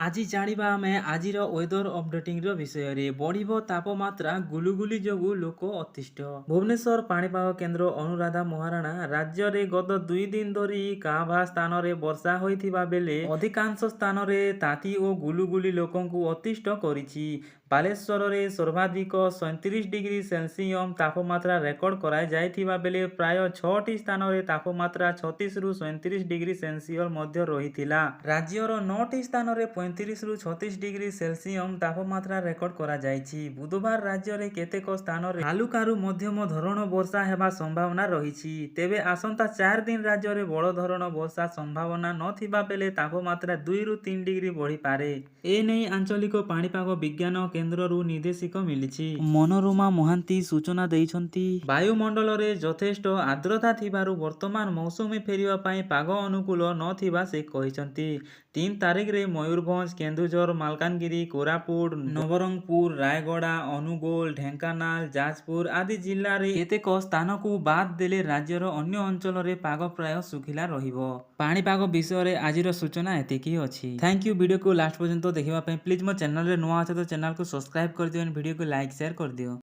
ଆଜି ଜାଣିବା ଆମେ ଆଜିର ୱେଦର ଅପଡେଟିଂର ବିଷୟରେ। ବଢ଼ିବ ତାପମାତ୍ରା, ଗୁଳୁଗୁଳି ଯୋଗୁଁ ଲୋକ ଅତିଷ୍ଠ। ଭୁବନେଶ୍ୱର ପାଣିପାଗ କେନ୍ଦ୍ର ଅନୁରାଧା ମହାରଣା ରାଜ୍ୟରେ ଗତ 2 ଦିନ ଧରି କାଁ ଭାଁ ସ୍ଥାନରେ ବର୍ଷା ହୋଇଥିବା ବେଳେ ଅଧିକାଂଶ ସ୍ଥାନରେ ତାତି ଓ ଗୁଳୁଗୁଳି ଲୋକଙ୍କୁ ଅତିଷ୍ଠ କରିଛି। ବାଲେଶ୍ୱରରେ ସର୍ବାଧିକ 37 ଡିଗ୍ରୀ ସେଲସିୟସ୍ ତାପମାତ୍ରା ରେକର୍ଡ କରାଯାଇଥିବା ବେଳେ ପ୍ରାୟ 6ଟି ସ୍ଥାନରେ ତାପମାତ୍ରା 36ରୁ 37 ଡିଗ୍ରୀ ସେଲସିୟସ୍ ମଧ୍ୟ ରହିଥିଲା। ରାଜ୍ୟର 9ଟି ସ୍ଥାନରେ 35ରୁ 36 ଡିଗ୍ରୀ ସେଲସିୟସ୍ ତାପମାତ୍ରା ରେକର୍ଡ କରାଯାଇଛି। ବୁଧବାର ରାଜ୍ୟରେ କେତେକ ସ୍ଥାନରେ ହାଲୁକାରୁ ମଧ୍ୟମ ଧରଣ ବର୍ଷା ହେବା ସମ୍ଭାବନା ରହିଛି। ତେବେ ଆସନ୍ତା 4 ଦିନ ରାଜ୍ୟରେ ବଡ଼ ଧରଣ ବର୍ଷା ସମ୍ଭାବନା ନଥିବା ବେଳେ ତାପମାତ୍ରା 2ରୁ 3 ଡିଗ୍ରୀ ବଢ଼ିପାରେ। ଏନେଇ ଆଞ୍ଚଳିକ ପାଣିପାଗ ବିଜ୍ଞାନ କେନ୍ଦ୍ରରୁ ନିର୍ଦ୍ଦେଶିକ ମିଳିଛି। ମନୋରମା ମହାନ୍ତି ସୂଚନା ଦେଇଛନ୍ତି। ବାୟୁମଣ୍ଡଳରେ ଯଥେଷ୍ଟ ଆର୍ଦ୍ରତା ଥିବାରୁ ବର୍ତ୍ତମାନ ମୌସୁମୀ ଫେରିବା ପାଇଁ ପାଗ ଅନୁକୂଳ ନଥିବା ସେ କହିଛନ୍ତି। 3 ତାରିଖରେ ମୟୂରଭଞ୍ଜ, କେନ୍ଦୁଝର, ମାଲକାନଗିରି, କୋରାପୁଟ, ନବରଙ୍ଗପୁର, ରାୟଗଡ଼ା, ଅନୁଗୋଳ, ଢେଙ୍କାନାଳ, ଯାଜପୁର ଆଦି ଜିଲ୍ଲାରେ କେତେକ ସ୍ଥାନକୁ ବାଦ୍ ଦେଲେ ରାଜ୍ୟର ଅନ୍ୟ ଅଞ୍ଚଳରେ ପାଗ ପ୍ରାୟ ଶୁଖିଲା ରହିବ। ପାଣିପାଗ ବିଷୟରେ ଆଜିର ସୂଚନା ଏତିକି ଅଛି। Thank you. ଭିଡ଼ିଓକୁ ଲାଷ୍ଟ ପର୍ଯ୍ୟନ୍ତ ଦେଖିବା ପାଇଁ ପ୍ଲିଜ୍ ମୋ ଚ୍ୟାନେଲରେ ନୂଆ ଅଛ ତ ଚ୍ୟାନେଲକୁ ସବସ୍କ୍ରାଇବ କରିଦିଅ, ଭିଡ଼ିଓକୁ ଲାଇକ୍ ସେୟାର କରିଦିଅ।